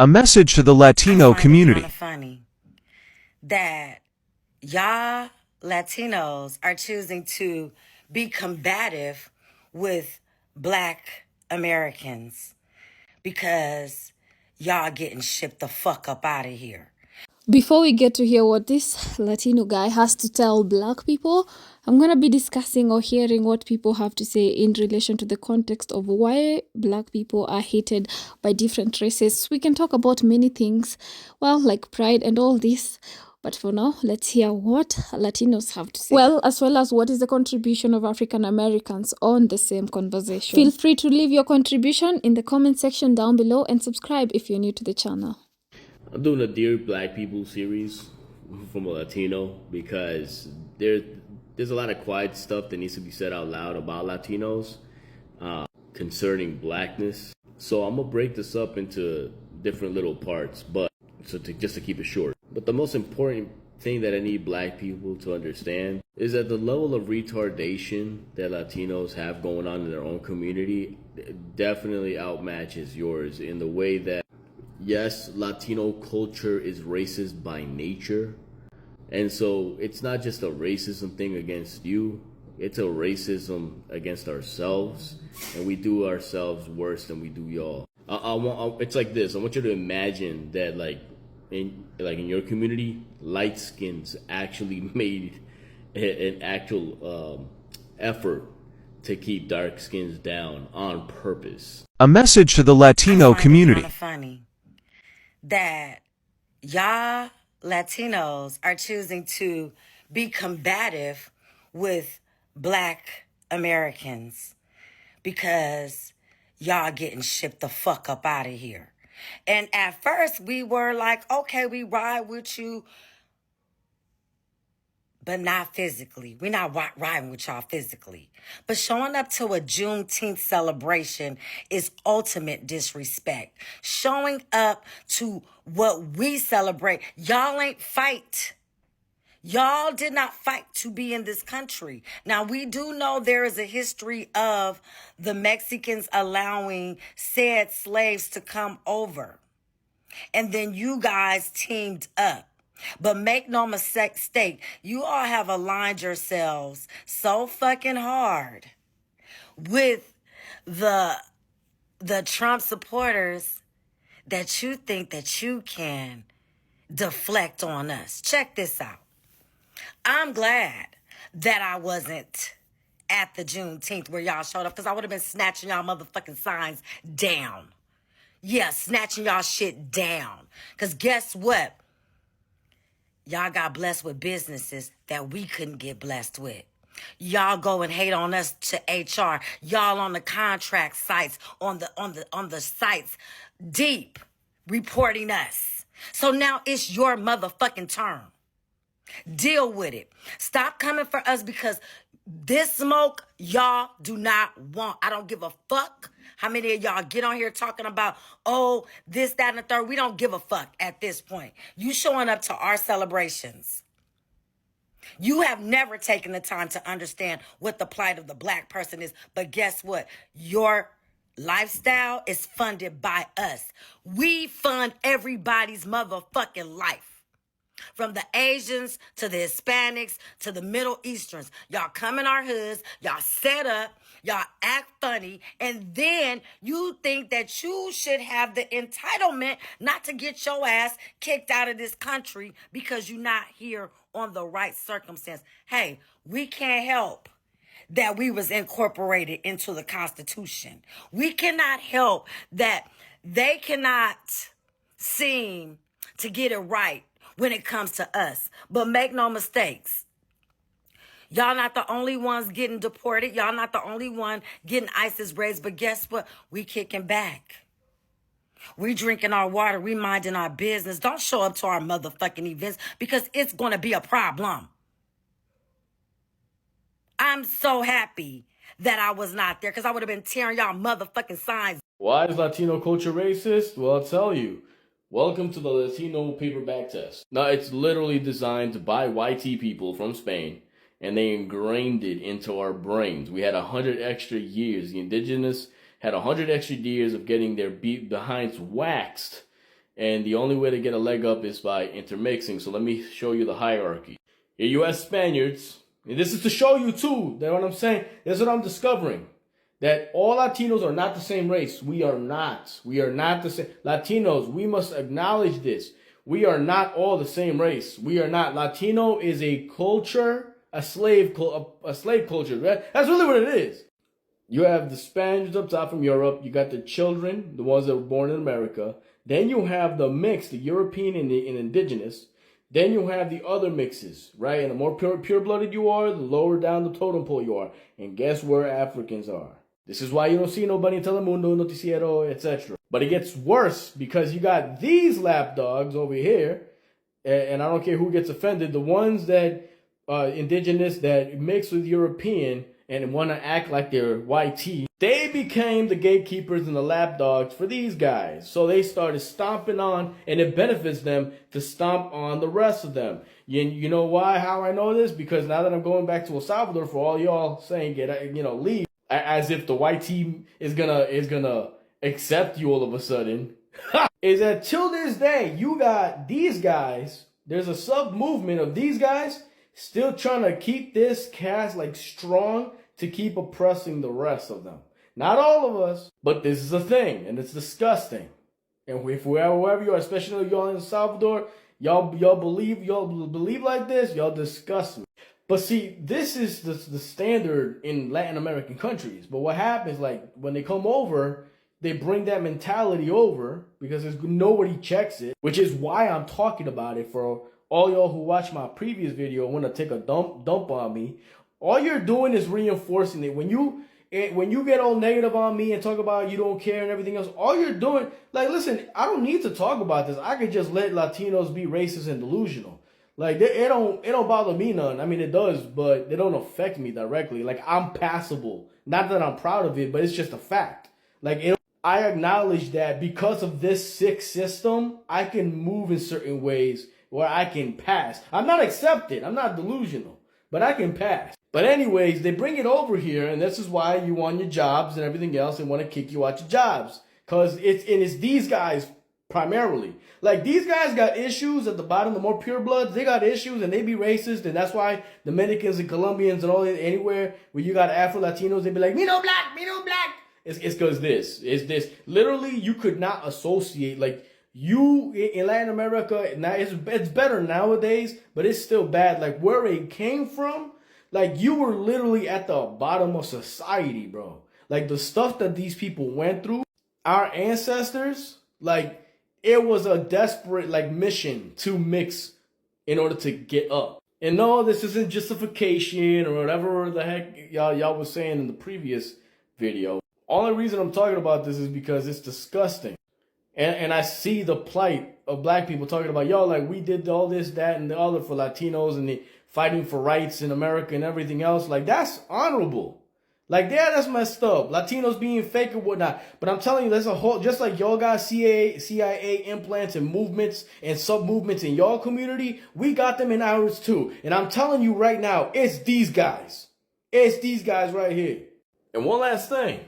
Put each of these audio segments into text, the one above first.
A message to the Latino community. I find it kind of funny that y'all Latinos are choosing to be combative with Black Americans because y'all getting shipped the fuck up out of here. Before we get to hear what this Latino guy has to tell Black people, I'm going to be discussing or hearing what people have to say in relation to the context of why Black people are hated by different races. We can talk about many things, well, like pride and all this. But for now, let's hear what Latinos have to say. Well, as well as what is the contribution of African Americans on the same conversation. Feel free to leave your contribution in the comment section down below and subscribe if you're new to the channel. I'm doing a Dear Black People series from a Latino because there's a lot of quiet stuff that needs to be said out loud about Latinos concerning blackness. So I'm gonna break this up into different little parts, just to keep it short. But the most important thing that I need Black people to understand is that the level of retardation that Latinos have going on in their own community definitely outmatches yours in the way that, yes, Latino culture is racist by nature. And so it's not just a racism thing against you, it's a racism against ourselves. And we do ourselves worse than we do y'all. It's like this. I want you to imagine that in your community, light skins actually made an actual effort to keep dark skins down on purpose. A message to the Latino community. I find it kind of funny that y'all Latinos are choosing to be combative with Black Americans because y'all getting shipped the fuck up out of here. And at first we were like, okay, we ride with you, but not physically. We're not riding with y'all physically. But showing up to a Juneteenth celebration is ultimate disrespect. Showing up to what we celebrate, y'all ain't fight. Y'all did not fight to be in this country. Now, we do know there is a history of the Mexicans allowing said slaves to come over. And then you guys teamed up. But make no mistake, you all have aligned yourselves so fucking hard with the Trump supporters that you think that you can deflect on us. Check this out. I'm glad that I wasn't at the Juneteenth where y'all showed up, because I would have been snatching y'all motherfucking signs down. Yeah, snatching y'all shit down. Because guess what? Y'all got blessed with businesses that we couldn't get blessed with. Y'all go and hate on us to HR. Y'all on the contract sites, on the sites deep reporting us. So now it's your motherfucking turn. Deal with it. Stop coming for us because this smoke y'all do not want. I don't give a fuck how many of y'all get on here talking about, oh, this, that, and the third. We don't give a fuck at this point. You showing up to our celebrations. You have never taken the time to understand what the plight of the Black person is. But guess what? Your lifestyle is funded by us. We fund everybody's motherfucking life. From the Asians to the Hispanics to the Middle Easterns. Y'all come in our hoods, y'all set up, y'all act funny, and then you think that you should have the entitlement not to get your ass kicked out of this country because you're not here on the right circumstance. Hey, we can't help that we was incorporated into the Constitution. We cannot help that they cannot seem to get it right when it comes to us. But make no mistakes. Y'all not the only ones getting deported. Y'all not the only one getting ISIS raids. But guess what? We kicking back. We drinking our water. We minding our business. Don't show up to our motherfucking events because it's going to be a problem. I'm so happy that I was not there because I would have been tearing y'all motherfucking signs. Why is Latino culture racist? Well, I'll tell you. Welcome to the Latino paperback test. Now, it's literally designed by YT people from Spain, and they ingrained it into our brains. We had 100 extra years. The indigenous had 100 extra years of getting their behinds waxed And the only way to get a leg up is by intermixing. So let me show you the hierarchy. Here you have Spaniards. And this is to show you too, that what I'm saying, this is what I'm discovering. That all Latinos are not the same race. We are not. We are not the same. Latinos, we must acknowledge this. We are not all the same race. We are not. Latino is a culture, a slave culture. Right? That's really what it is. You have the Spaniards up top from Europe. You got the children, the ones that were born in America. Then you have the mix, the European and the indigenous. Then you have the other mixes, right? And the more pure-blooded you are, the lower down the totem pole you are. And guess where Africans are? This is why you don't see nobody in Telemundo, Noticiero, etc. But it gets worse because you got these lapdogs over here, and I don't care who gets offended, the ones that indigenous that mix with European and want to act like they're YT, they became the gatekeepers and the lapdogs for these guys. So they started stomping on, and it benefits them to stomp on the rest of them. You know why? How I know this? Because now that I'm going back to El Salvador, for all y'all saying leave, as if the white team is gonna accept you all of a sudden, is that till this day you got these guys. There's a sub movement of these guys still trying to keep this caste like strong to keep oppressing the rest of them. Not all of us, but this is a thing, and it's disgusting. And if wherever you are, especially y'all in El Salvador, y'all believe like this, y'all disgust me. But see, this is the standard in Latin American countries. But what happens, like, when they come over, they bring that mentality over because nobody checks it, which is why I'm talking about it. For all y'all who watched my previous video and want to take a dump on me, all you're doing is reinforcing it. When you get all negative on me and talk about you don't care and everything else, all you're doing, like, listen, I don't need to talk about this. I could just let Latinos be racist and delusional. Like, it don't bother me none. I mean, it does, but they don't affect me directly. Like, I'm passable. Not that I'm proud of it, but it's just a fact. Like, I acknowledge that because of this sick system, I can move in certain ways where I can pass. I'm not accepted. I'm not delusional, but I can pass. But anyways, they bring it over here, and this is why you want your jobs and everything else and want to kick you out your jobs. Because it's these guys primarily. Like, these guys got issues at the bottom, the more pure bloods, they got issues and they be racist, and that's why Dominicans and Colombians and all anywhere where you got Afro-Latinos, they be like, me no black, me no black. It's because this. Literally, you could not associate, like, you in Latin America, now it's better nowadays, but it's still bad. Like, where it came from, like, you were literally at the bottom of society, bro. Like, the stuff that these people went through, our ancestors, like, it was a desperate, like, mission to mix in order to get up. And no, this isn't justification or whatever the heck y'all was saying in the previous video. Only reason I'm talking about this is because it's disgusting. And I see the plight of black people talking about, yo, like, we did all this, that, and the other for Latinos and the fighting for rights in America and everything else. Like, that's honorable. Like, yeah, that's messed up. Latinos being fake and whatnot. But I'm telling you, there's a whole, just like y'all got CIA implants and movements and sub-movements in y'all community, we got them in ours too. And I'm telling you right now, it's these guys. It's these guys right here. And one last thing.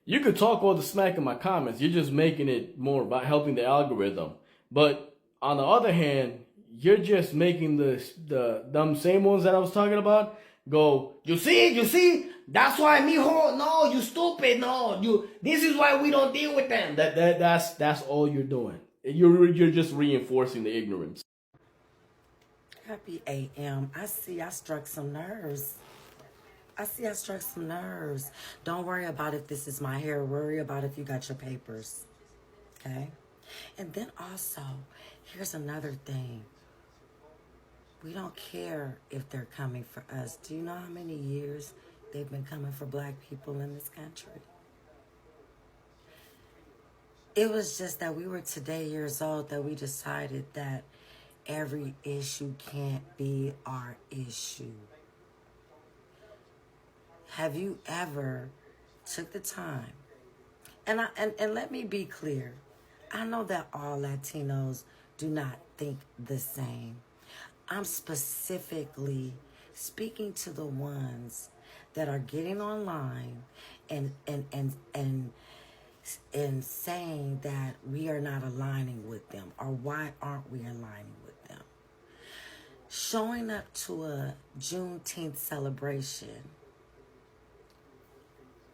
You could talk all the smack in my comments. You're just making it more about helping the algorithm. But on the other hand, you're just making them same ones that I was talking about go, you see, that's why mijo, no, you stupid, no, this is why we don't deal with them. That's all you're doing. You're just reinforcing the ignorance. Happy AM. I see I struck some nerves. Don't worry about if this is my hair. Worry about if you got your papers. Okay? And then also, here's another thing. We don't care if they're coming for us. Do you know how many years they've been coming for black people in this country? It was just that we were today years old that we decided that every issue can't be our issue. Have you ever took the time? And let me be clear. I know that all Latinos do not think the same. I'm specifically speaking to the ones that are getting online and in saying that we are not aligning with them, or why aren't we aligning with them? Showing up to a Juneteenth celebration,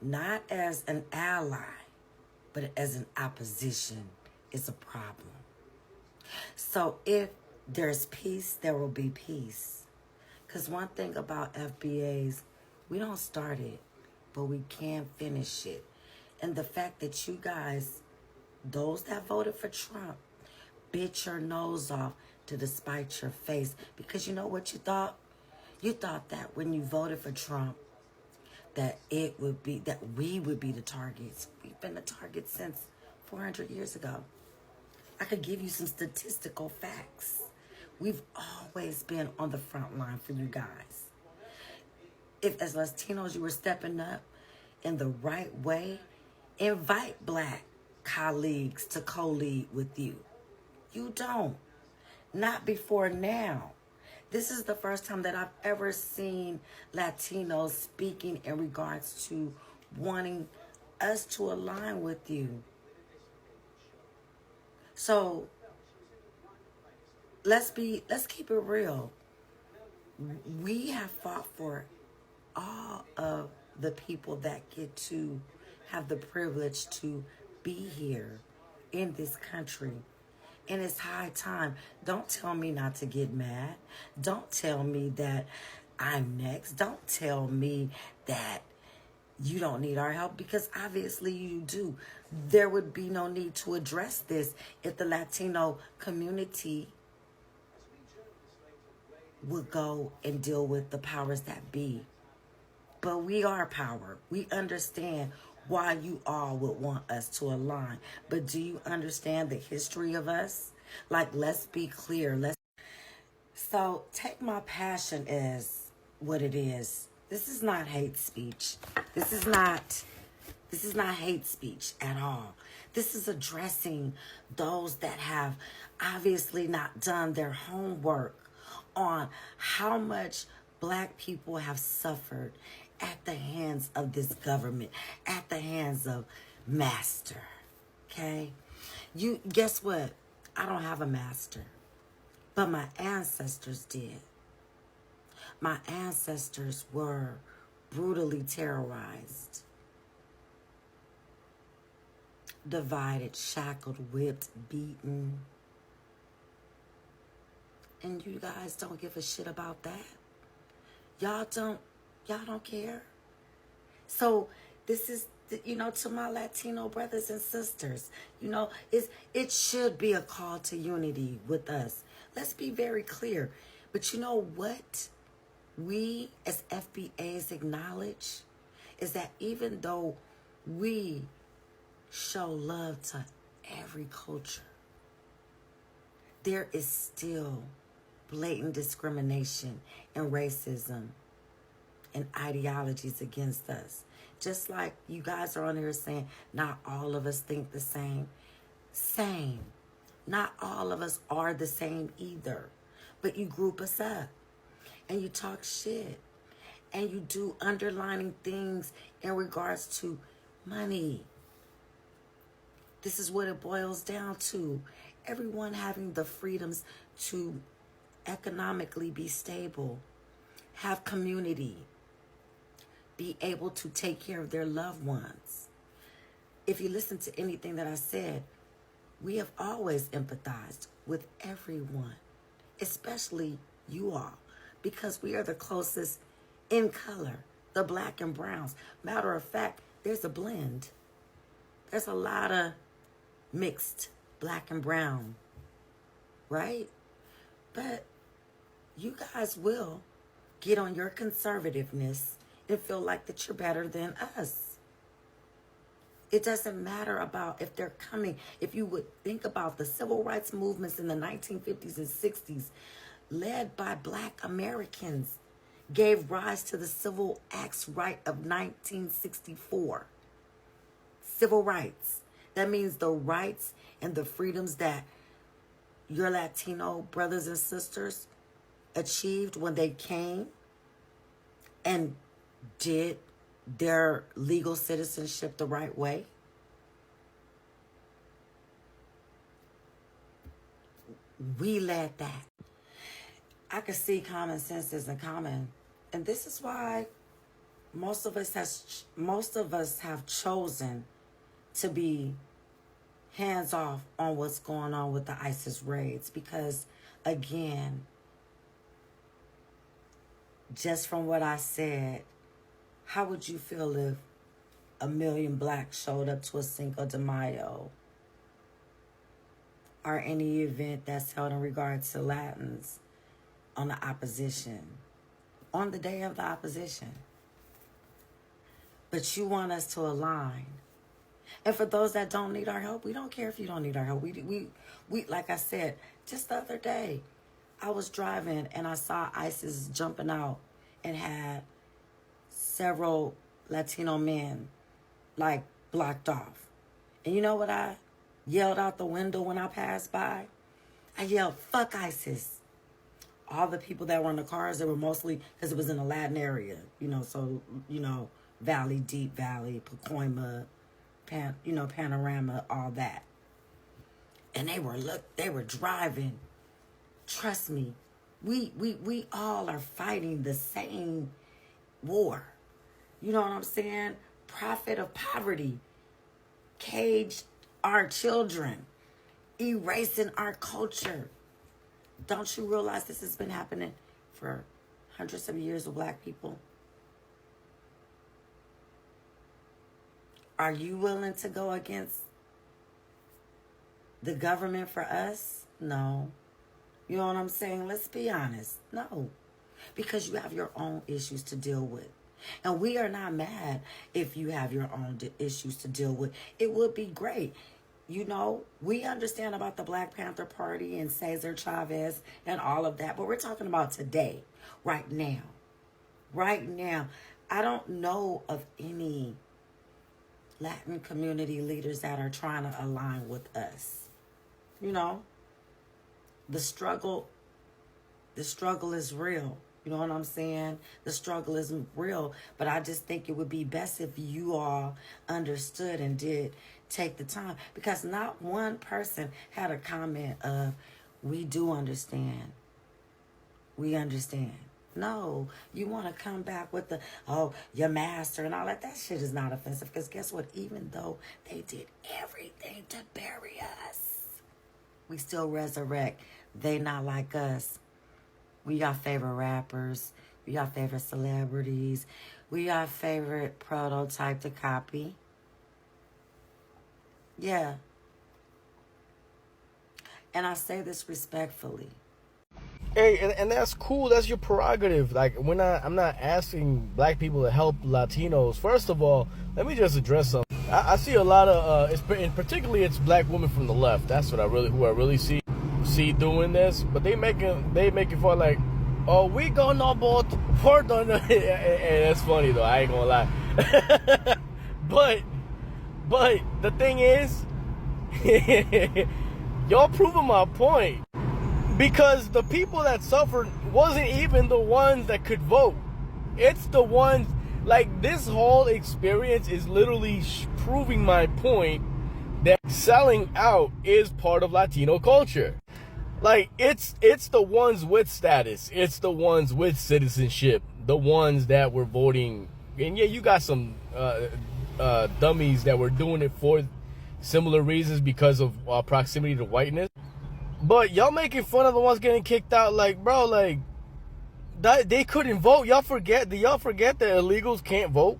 not as an ally, but as an opposition, is a problem. So if there's peace, there will be peace. Because one thing about FBAs, we don't start it, but we can finish it. And the fact that you guys, those that voted for Trump, bit your nose off to despite your face. Because you know what you thought? You thought that when you voted for Trump, that it would be, that we would be the targets. We've been the targets since 400 years ago. I could give you some statistical facts. We've always been on the front line for you guys. If as Latinos you were stepping up in the right way, invite black colleagues to co-lead with you. You don't. Not before now. This is the first time that I've ever seen Latinos speaking in regards to wanting us to align with you. So let's keep it real. We have fought for all of the people that get to have the privilege to be here in this country. And it's high time. Don't tell me not to get mad. Don't tell me that I'm next. Don't tell me that you don't need our help, because obviously you do. There would be no need to address this if the Latino community would go and deal with the powers that be. But we are power. We understand why you all would want us to align. But do you understand the history of us? Like, let's be clear. So take my passion as what it is. This is not hate speech. This is not hate speech at all. This is addressing those that have obviously not done their homework on how much black people have suffered at the hands of this government, at the hands of master. Okay? You guess what? I don't have a master, but my ancestors did. My ancestors were brutally terrorized, divided, shackled, whipped, beaten. And you guys don't give a shit about that. Y'all don't care. So this is, to my Latino brothers and sisters, it should be a call to unity with us. Let's be very clear. But you know what we as FBAs acknowledge is that even though we show love to every culture, there is still blatant discrimination and racism and ideologies against us. Just like you guys are on here saying, not all of us think the same. Same. Not all of us are the same either. But you group us up and you talk shit and you do underlining things in regards to money. This is what it boils down to. Everyone having the freedoms to economically be stable, have community, be able to take care of their loved ones. If you listen to anything that I said, we have always empathized with everyone, especially you all, because we are the closest in color, the black and browns. Matter of fact, there's a blend. There's a lot of mixed black and brown, right? But you guys will get on your conservativeness and feel like that you're better than us. It doesn't matter about if they're coming. If you would think about the civil rights movements in the 1950s and 60s, led by black Americans, gave rise to the Civil Acts Right of 1964. Civil rights. That means the rights and the freedoms that your Latino brothers and sisters achieved when they came and did their legal citizenship the right way. We led that. I could see common sense isn't common. And this is why most of us have chosen to be hands off on what's going on with the ISIS raids. Because again, just from what I said, how would you feel if 1 million blacks showed up to a Cinco de Mayo or any event that's held in regards to Latins on the opposition, on the day of the opposition? But you want us to align. And for those that don't need our help, we don't care if you don't need our help. We like I said, just the other day, I was driving and I saw ISIS jumping out and had several Latino men like blocked off. And you know what I yelled out the window when I passed by? I yelled, "Fuck ISIS." All the people that were in the cars, they were mostly, because it was in a Latin area, so, Valley, Deep Valley, Pacoima, Panorama, all that. And they were driving. Trust me, we all are fighting the same war. You know what I'm saying? Profit of poverty. Cage our children. Erasing our culture. Don't you realize this has been happening for hundreds of years with black people? Are you willing to go against the government for us? No. You know what I'm saying? Let's be honest. No. Because you have your own issues to deal with. And we are not mad if you have your own issues to deal with. It would be great. We understand about the Black Panther Party and Cesar Chavez and all of that. But we're talking about today, right now. Right now. I don't know of any Latin community leaders that are trying to align with us. The struggle is real. You know what I'm saying? The struggle is real. But I just think it would be best if you all understood and did take the time. Because not one person had a comment of, "We do understand. We understand." No, you want to come back with the, "Oh, your master," and all that. That shit is not offensive. Because guess what? Even though they did everything to bury us, we still resurrect. They not like us. We got favorite rappers. We got favorite celebrities. We got favorite prototype to copy. Yeah. And I say this respectfully. Hey, and that's cool. That's your prerogative. Like, I'm not asking black people to help Latinos. First of all, let me just address something. I see a lot of, particularly it's black women from the left. That's who I really see doing this. But they make it for like, "Oh, we gonna vote for the," and it's funny though. I ain't gonna lie. But the thing is, y'all proving my point. Because the people that suffered wasn't even the ones that could vote. It's the ones, like, this whole experience is literally proving my point that selling out is part of Latino culture. Like, it's the ones with status. It's the ones with citizenship. The ones that were voting. And yeah, you got some dummies that were doing it for similar reasons because of proximity to whiteness. But y'all making fun of the ones getting kicked out, like, bro, like, that they couldn't vote. Do y'all forget that illegals can't vote?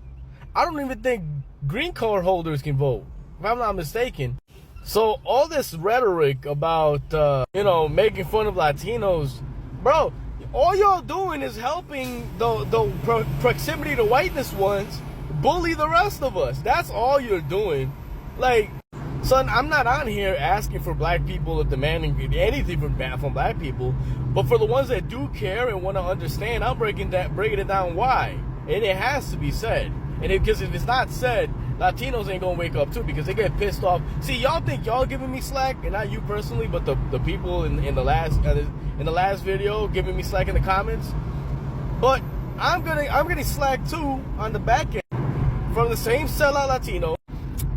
I don't even think green card holders can vote, if I'm not mistaken. So all this rhetoric about, making fun of Latinos, bro, all y'all doing is helping the proximity to whiteness ones bully the rest of us. That's all you're doing. Like, son, I'm not on here asking for black people or demanding anything from black people, but for the ones that do care and want to understand, I'm breaking it down why. And it has to be said. And because if it's not said, Latinos ain't gonna wake up too, because they get pissed off. See, y'all think y'all giving me slack, and not you personally, but the people in the last video giving me slack in the comments. But I'm getting slack too on the back end from the same sellout Latino.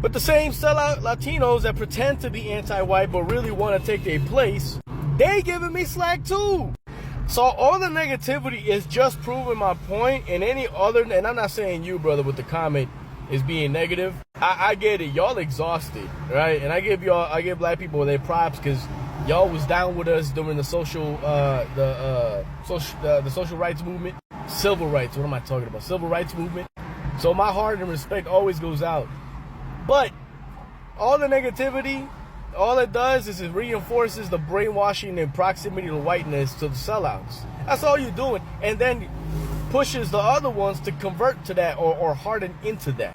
But the same sellout Latinos that pretend to be anti-white but really want to take their place they giving me slack too. So all the negativity is just proving my point, and any other, and I'm not saying you, brother, with the comment is being negative. I get it. Y'all exhausted, right? And I give black people their props because y'all was down with us during the social rights movement. Civil rights, what am I talking about? Civil rights movement. So my heart and respect always goes out. But all the negativity, all it does is it reinforces the brainwashing and proximity to whiteness to the sellouts. That's all you're doing. And then pushes the other ones to convert to that or harden into that.